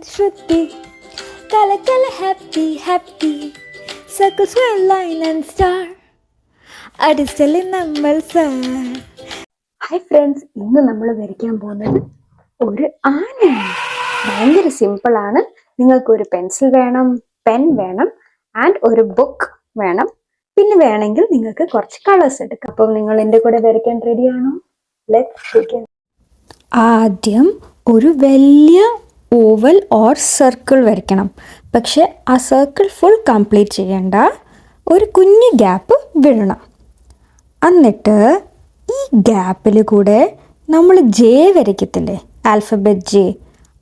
with Shruti. Kala kala happy happy. Circle square line and star. അടിച്ചല് നമ്മൾ sir. Hi friends, ഇന്ന് നമ്മൾ വരയ്ക്കാൻ പോകുന്നത് ഒരു ആനയാണ്. ഭയങ്കര സിമ്പിൾ ആണ്. നിങ്ങൾക്ക് ഒരു പെൻസിൽ വേണം, പെൻ വേണം ആൻഡ് ഒരു ബുക്ക് വേണം. പിന്നെ വേണമെങ്കിൽ നിങ്ങൾക്ക് കുറച്ച് കളേഴ്സ് എടുക്കാം. അപ്പം നിങ്ങൾ എൻ്റെ കൂടെ വരയ്ക്കാൻ റെഡിയാണോ? Let's begin. ആദ്യം ഒരു വലിയ ഓവൽ ഓർ സർക്കിൾ വരയ്ക്കണം. പക്ഷെ ആ സർക്കിൾ ഫുൾ കംപ്ലീറ്റ് ചെയ്യേണ്ട, ഒരു കുഞ്ഞു ഗ്യാപ്പ് വിടണം. എന്നിട്ട് ഈ ഗ്യാപ്പിൽ കൂടെ നമ്മൾ ജെ വരയ്ക്കത്തില്ലേ, ആൽഫബറ്റ് ജെ,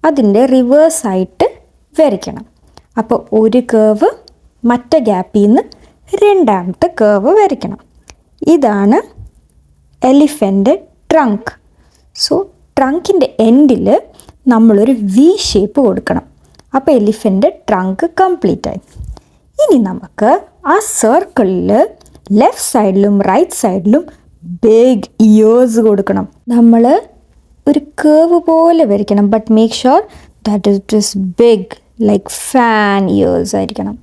അതിൻ്റെ റിവേഴ്സായിട്ട് വരയ്ക്കണം. അപ്പോൾ ഒരു കേവ് മറ്റേ ഗ്യാപ്പിൽ നിന്ന് രണ്ടാമത്തെ കേവ് വരയ്ക്കണം. ഇതാണ് എലിഫൻ്റ് ട്രങ്ക്. സോ ട്രങ്കിൻ്റെ എൻഡിൽ നമ്മളൊരു വി ഷേപ്പ് കൊടുക്കണം. അപ്പോൾ എലിഫൻ്റ് ട്രങ്ക് കംപ്ലീറ്റ് ആയി. ഇനി നമുക്ക് ആ സർക്കിളിൽ ലെഫ്റ്റ് സൈഡിലും റൈറ്റ് സൈഡിലും ബിഗ് ഇയേഴ്സ് കൊടുക്കണം. നമ്മൾ ഒരു കേവ് പോലെ വരയ്ക്കണം, but make sure that it is big, like fan ears ആയിരിക്കണം.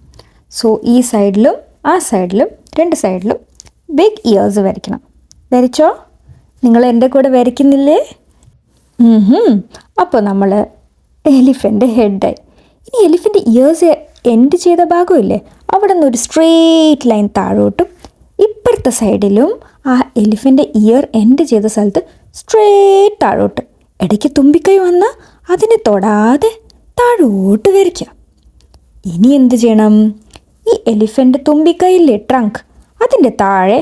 സോ ഈ സൈഡിലും ആ സൈഡിലും രണ്ട് സൈഡിലും ബിഗ് ഇയേഴ്സ് വരയ്ക്കണം. വരച്ചോ? നിങ്ങൾ എൻ്റെ കൂടെ വരയ്ക്കുന്നില്ലേ? അപ്പോൾ നമ്മൾ എലിഫൻ്റ് ഹെഡായി. ഇനി എലിഫൻ്റ് ഇയേഴ്സ് എൻഡ് ചെയ്ത ഭാഗമില്ലേ, അവിടെ നിന്ന് ഒരു സ്ട്രെയിറ്റ് ലൈൻ താഴോട്ടും ഇപ്പുറത്തെ സൈഡിലും ആ എലിഫൻ്റ് ഇയർ എൻഡ് ചെയ്ത സ്ഥലത്ത് സ്ട്രെയിറ്റ് താഴോട്ട്. ഇടയ്ക്ക് തുമ്പിക്കൈ വന്നാൽ അതിനെ തൊടാതെ താഴോട്ട് വരയ്ക്കുക. ഇനി എന്ത് ചെയ്യണം? ഈ എലിഫൻ്റ് തുമ്പിക്കൈയിലെ ട്രങ്ക്, അതിൻ്റെ താഴെ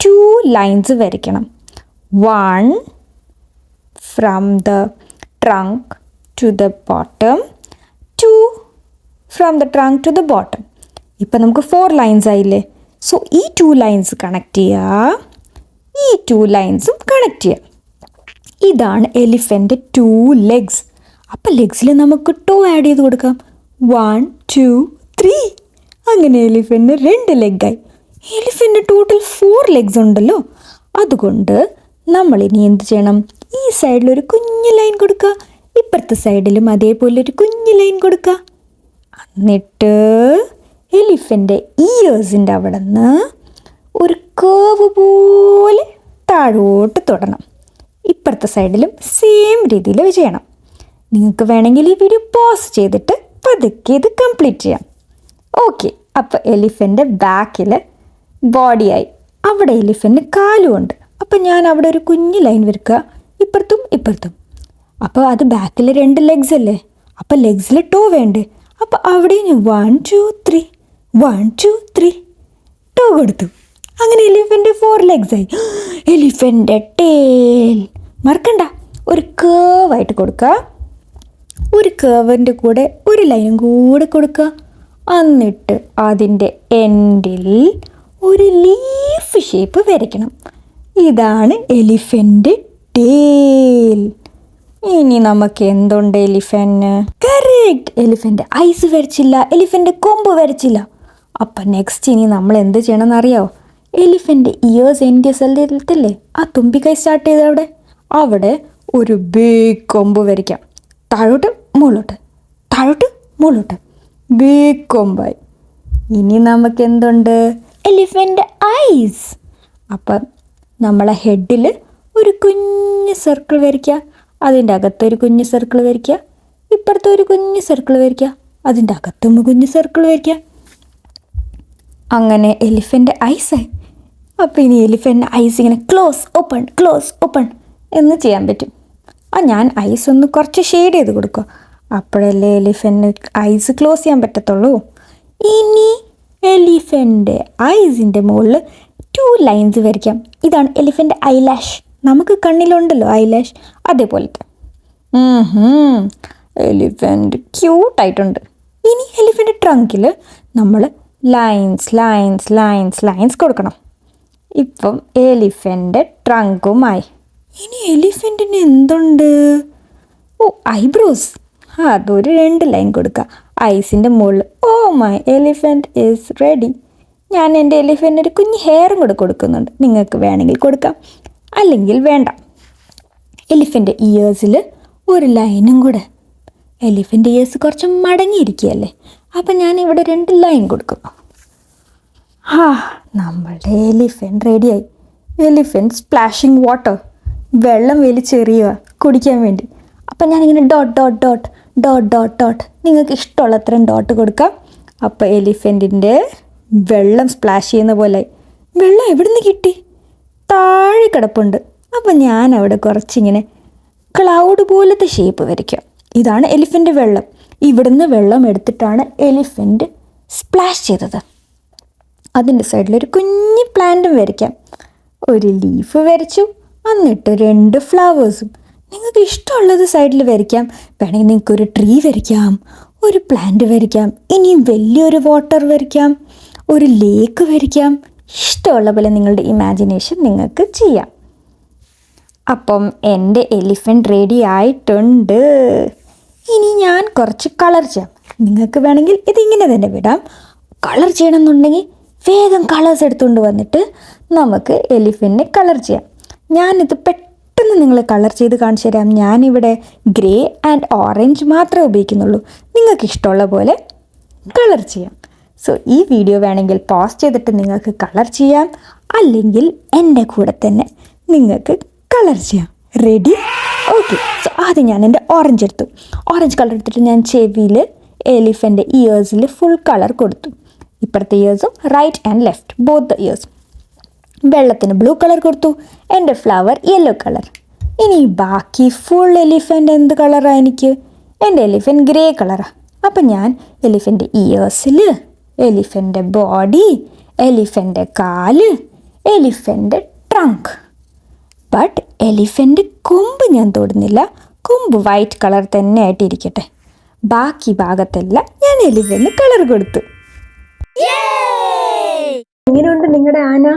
2 ലൈൻസ് വരയ്ക്കണം. 1 from the trunk to the bottom, 2 from the trunk to the bottom. ഇപ്പം നമുക്ക് 4 ലൈൻസ് ആയില്ലേ? സോ ഈ 2 ലൈൻസ് കണക്ട് ചെയ്യുക, ഈ 2 ലൈൻസും കണക്ട് ചെയ്യുക. ഇതാണ് എലിഫൻ്റ് 2 ലെഗ്സ്. അപ്പം ലെഗ്സിൽ നമുക്ക് ടോ ആഡ് ചെയ്ത് കൊടുക്കാം. 1 2 3. അങ്ങനെ എലിഫൻ്റ് 2 ലെഗായി. എലിഫൻ്റ് ടോട്ടൽ 4 ലെഗ്സ് ഉണ്ടല്ലോ. അതുകൊണ്ട് നമ്മളിനി എന്ത് ചെയ്യണം? ഈ സൈഡിലൊരു കുഞ്ഞു ലൈൻ കൊടുക്കുക, ഇപ്പുറത്തെ സൈഡിലും അതേപോലെ ഒരു കുഞ്ഞു ലൈൻ കൊടുക്കുക. എന്നിട്ട് എലിഫൻ്റ് ഇയേഴ്സിൻ്റെ അവിടെ നിന്ന് ഒരു കേവ് പോലെ താഴോട്ട് തൊടണം. ഇപ്പുറത്തെ സൈഡിലും സെയിം രീതിയിൽ ചെയ്യണം. നിങ്ങൾക്ക് വേണമെങ്കിൽ ഈ വീഡിയോ പോസ് ചെയ്തിട്ട് പതുക്കെ ഇത് കംപ്ലീറ്റ് ചെയ്യാം. ഓക്കെ, അപ്പോൾ എലിഫൻ്റ് ബാക്കിൽ ബോഡിയായി. അവിടെ എലിഫൻ്റ് കാലുമുണ്ട്. അപ്പം ഞാൻ അവിടെ ഒരു കുഞ്ഞു ലൈൻ വരയ്ക്കുക, ഇപ്പുറത്തും ഇപ്പുറത്തും. അപ്പോൾ അത് ബാക്കിൽ 2 ലെഗ്സ് അല്ലേ, അപ്പോൾ ലെഗ്സിൽ ടോ വേണ്ടേ. അപ്പോൾ അവിടെ ഞാൻ 1 2 3 1 2 3 ടോ കൊടുത്തു. അങ്ങനെ എലിഫൻ്റ് 4 ലെഗ്സായി. എലിഫൻ്റ് ടെയിൽ മറക്കണ്ട, ഒരു കേവായിട്ട് കൊടുക്കുക. ഒരു കേവിൻ്റെ കൂടെ ഒരു ലൈനും കൂടെ കൊടുക്കുക. എന്നിട്ട് അതിൻ്റെ എൻഡിൽ ഒരു ലീഫ് ഷേപ്പ് വരയ്ക്കണം. ഇതാണ് എലിഫൻ്റ് ടെയിൽ. ഇനി നമുക്ക് എന്തുണ്ട് എലിഫൻ്റ്? കറക്റ്റ്, എലിഫൻ്റ് ഐസ് വരച്ചില്ല, എലിഫൻ്റ് കൊമ്പ് വരച്ചില്ല. അപ്പം നെക്സ്റ്റ് ഇനി നമ്മൾ എന്ത് ചെയ്യണമെന്ന് അറിയാമോ? എലിഫൻ്റ് ഇയേഴ്സ് എൻ്റെ സ്ഥലത്തില്ലേ, ആ തുമ്പിക്കൈ സ്റ്റാർട്ട് ചെയ്ത അവിടെ ഒരു ബിഗ് കൊമ്പ് വരയ്ക്കാം. താഴോട്ട് മുകളിലോട്ട്, താഴോട്ട് മുകളിലോട്ട്, ബിഗ് കൊമ്പായി. ഇനി നമുക്ക് എന്തുണ്ട്? Elephant eyes. അപ്പം നമ്മളെ ഹെഡിൽ ഒരു കുഞ്ഞ് സർക്കിൾ വരയ്ക്കുക, അതിൻ്റെ അകത്തൊരു കുഞ്ഞ് സർക്കിൾ വരയ്ക്കുക, ഇപ്പുറത്തെ ഒരു കുഞ്ഞ് സർക്കിൾ വരയ്ക്കുക, അതിൻ്റെ അകത്തും കുഞ്ഞ് സർക്കിൾ വരയ്ക്കുക. അങ്ങനെ എലിഫൻ്റ് ഐസായി. അപ്പോൾ ഇനി എലിഫൻ്റ് ഐസ് ഇങ്ങനെ ക്ലോസ് ഓപ്പൺ എന്ന് ചെയ്യാൻ പറ്റും. ഞാൻ ഐസ് ഒന്ന് കുറച്ച് ഷെയ്ഡ് ചെയ്ത് കൊടുക്കുക, അപ്പോഴല്ലേ എലിഫൻ്റ് ഐസ് ക്ലോസ് ചെയ്യാൻ പറ്റത്തുള്ളൂ. ഇനി എലിഫൻ്റ് ഐസിൻ്റെ മുകളിൽ 2 ലൈൻസ് വരയ്ക്കാം. ഇതാണ് എലിഫൻ്റ് ഐലാഷ്. നമുക്ക് കണ്ണിലുണ്ടല്ലോ ഐലാഷ്, അതേപോലത്തെ. എലിഫൻ്റ് ക്യൂട്ടായിട്ടുണ്ട്. ഇനി എലിഫൻ്റ് ട്രങ്കിൽ നമ്മൾ ലൈൻസ് കൊടുക്കണം. ഇപ്പം എലിഫൻ്റ് ട്രങ്കുമായി. ഇനി എലിഫൻറ്റിന് എന്തുണ്ട്? ഐബ്രോസ്. അതൊരു 2 ലൈൻ കൊടുക്കുക ഐസിൻ്റെ മുകളിൽ. My elephant is ready. ഞാൻ എൻ്റെ എലിഫൻറ്റിന് ഒരു കുഞ്ഞ് ഹെയറും കൂടെ കൊടുക്കുന്നുണ്ട്. നിങ്ങൾക്ക് വേണമെങ്കിൽ കൊടുക്കാം, അല്ലെങ്കിൽ വേണ്ട. എലിഫൻ്റ് ഇയേഴ്സിൽ ഒരു ലൈനും കൂടെ. എലിഫൻ്റ് ഇയേഴ്സ് കുറച്ച് മടങ്ങിയിരിക്കുകയല്ലേ, അപ്പം ഞാൻ ഇവിടെ 2 ലൈൻ കൊടുക്കും. നമ്മളുടെ എലിഫൻ്റ് റെഡിയായി. എലിഫൻ്റ് സ്പ്ലാഷിങ് വാട്ടർ, വെള്ളം വലിച്ചെറിയുക കുടിക്കാൻ വേണ്ടി. അപ്പം ഞാനിങ്ങനെ dot dot dot dot dot dot, നിങ്ങൾക്ക് ഇഷ്ടമുള്ളത്രയും ഡോട്ട് കൊടുക്കാം. അപ്പോൾ എലിഫൻറ്റിൻ്റെ വെള്ളം സ്പ്ലാഷ് ചെയ്യുന്ന പോലെ. വെള്ളം എവിടെ നിന്ന് കിട്ടി? താഴെ കിടപ്പുണ്ട്. അപ്പം ഞാൻ അവിടെ കുറച്ചിങ്ങനെ ക്ലൗഡ് പോലത്തെ ഷേപ്പ് വരയ്ക്കാം. ഇതാണ് എലിഫൻ്റ് വെള്ളം. ഇവിടുന്ന് വെള്ളം എടുത്തിട്ടാണ് എലിഫൻ്റ് സ്പ്ലാഷ് ചെയ്തത്. അതിൻ്റെ സൈഡിലൊരു കുഞ്ഞ് പ്ലാന്റും വരയ്ക്കാം. ഒരു ലീഫ് വരച്ചു, എന്നിട്ട് 2 ഫ്ലവേഴ്സും. നിങ്ങൾക്ക് ഇഷ്ടമുള്ളത് സൈഡിൽ വരയ്ക്കാം. വേണമെങ്കിൽ നിങ്ങൾക്കൊരു ട്രീ വരയ്ക്കാം, ഒരു പ്ലാന്റ് വരയ്ക്കാം, ഇനിയും വലിയൊരു വാട്ടർ വരയ്ക്കാം, ഒരു ലേക്ക് വരയ്ക്കാം. ഇഷ്ടമുള്ള പോലെ നിങ്ങളുടെ ഇമാജിനേഷൻ നിങ്ങൾക്ക് ചെയ്യാം. അപ്പം എൻ്റെ എലിഫൻ്റ് റെഡി ആയിട്ടുണ്ട്. ഇനി ഞാൻ കുറച്ച് കളർ ചെയ്യാം. നിങ്ങൾക്ക് വേണമെങ്കിൽ ഇതിങ്ങനെ തന്നെ വിടാം. കളർ ചെയ്യണമെന്നുണ്ടെങ്കിൽ വേഗം കളേഴ്സ് എടുത്തുകൊണ്ട് വന്നിട്ട് നമുക്ക് എലിഫൻറ്റിനെ കളർ ചെയ്യാം. ഞാനിത് പെട്ടെന്ന് നിങ്ങളെ കളർ ചെയ്ത് കാണിച്ചു തരാം. ഞാനിവിടെ ഗ്രേ ആൻഡ് ഓറഞ്ച് മാത്രമേ ഉപയോഗിക്കുന്നുള്ളൂ. നിങ്ങൾക്ക് ഇഷ്ടമുള്ള പോലെ കളർ ചെയ്യാം. സോ ഈ വീഡിയോ വേണമെങ്കിൽ പോസ് ചെയ്തിട്ട് നിങ്ങൾക്ക് കളർ ചെയ്യാം, അല്ലെങ്കിൽ എൻ്റെ കൂടെ തന്നെ നിങ്ങൾക്ക് കളർ ചെയ്യാം. റെഡി? ഓക്കെ. സോ ആദ്യം ഞാൻ എൻ്റെ ഓറഞ്ച് എടുത്തു. ഓറഞ്ച് കളർ എടുത്തിട്ട് ഞാൻ ചെവിയിൽ എലിഫൻ്റ് ഇയേഴ്സിൽ ഫുൾ കളർ കൊടുത്തു. ഇപ്പുറത്തെ ഇയേഴ്സും right and left both the ears. വെള്ളത്തിന് ബ്ലൂ കളർ കൊടുത്തു. എൻ്റെ ഫ്ലവർ യെല്ലോ കളർ. ഇനി ബാക്കി ഫുൾ എലിഫൻ്റ് എന്ത് കളറാണ് എനിക്ക്? എൻ്റെ എലിഫൻ്റ് ഗ്രേ കളറാണ്. അപ്പം ഞാൻ എലിഫൻ്റ് ഇയേഴ്സിൽ, എലിഫൻ്റ് ബോഡി, എലിഫൻ്റ് കാല്, എലിഫൻ്റ് ട്രങ്ക്. ബട്ട് എലിഫൻ്റ് കൊമ്പ് ഞാൻ തൊടുന്നില്ല. കൊമ്പ് വൈറ്റ് കളർ തന്നെ ആയിട്ടിരിക്കട്ടെ. ബാക്കി ഭാഗത്തെല്ലാം ഞാൻ എലിഫൻ്റ് കളർ കൊടുത്തു. എങ്ങനെയുണ്ട് നിങ്ങളുടെ ആന?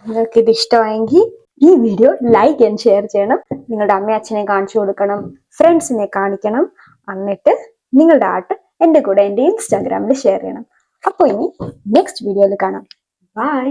നിങ്ങൾക്ക് ഇത് ഇഷ്ടമായെങ്കിൽ ഈ വീഡിയോ ലൈക്ക് ആൻഡ് ഷെയർ ചെയ്യണം. നിങ്ങളുടെ അമ്മ അച്ഛനെ കാണിച്ചു കൊടുക്കണം, ഫ്രണ്ട്സിനെ കാണിക്കണം. എന്നിട്ട് നിങ്ങളുടെ ആർട്ട് എൻ്റെ കൂടെ എൻ്റെ ഇൻസ്റ്റാഗ്രാമിൽ ഷെയർ ചെയ്യണം. അപ്പോൾ ഇനി നെക്സ്റ്റ് വീഡിയോയിൽ കാണാം. ബൈ.